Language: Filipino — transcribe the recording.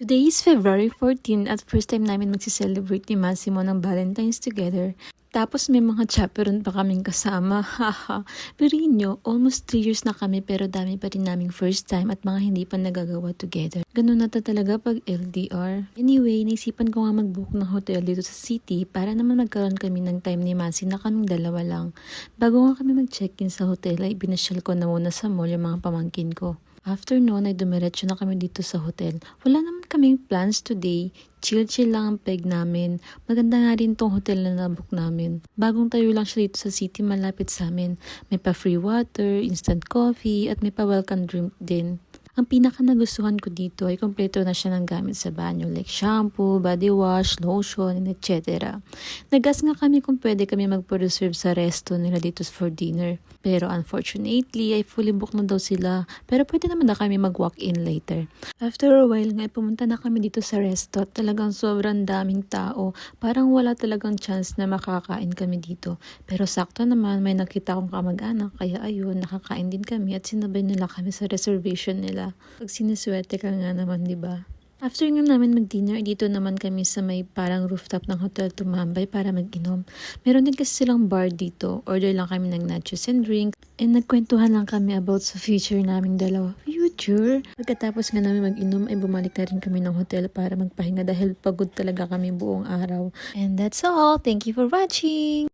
Today is February 14 at first time namin magsi-celebrate ni Massimo ng Valentine's together. Tapos may mga chaperon pa kaming kasama, haha. Pero nyo, almost 3 years na kami pero dami pa rin naming first time at mga hindi pa nagagawa together. Ganun na talaga pag LDR. Anyway, naisipan ko nga mag-book ng hotel dito sa city para naman magkaroon kami ng time ni Masi na kaming dalawa lang. Bago nga kami mag-check-in sa hotel ay binasyal ko na muna sa mall yung mga pamangkin ko. After noon ay dumiretso na kami dito sa hotel. Wala naman kaming plans today. Chill-chill lang ang peg namin. Maganda nga rin tong hotel na nabook namin. Bagong tayo lang siya dito sa city malapit sa amin. May pa free water, instant coffee, at may pa welcome drink din. Ang pinaka nagustuhan ko dito ay kompleto na siya ng gamit sa banyo like shampoo, body wash, lotion, etc. Nagas nga kami kung pwede kami magpo-reserve sa resto nila dito for dinner. Pero unfortunately ay fully booked na daw sila. Pero pwede naman na kami mag-walk-in later. After a while nga pumunta na kami dito sa resto. Talagang sobrang daming tao. Parang wala talagang chance na makakain kami dito. Pero sakto naman may nakita akong kamag-anak. Kaya ayun, nakakain din kami at sinabay nila kami sa reservation nila. Pag siniswerte ka nga naman, di ba? After nga namin mag-dinner, dito naman kami sa may parang rooftop ng hotel tumambay para mag-inom. Meron din kasi silang bar dito. Order lang kami ng nachos and drink. And nagkwentuhan lang kami about sa future naming dalawa. Future? Pagkatapos nga namin mag-inom ay bumalik na rin kami ng hotel para magpahinga dahil pagod talaga kami buong araw. And that's all. Thank you for watching!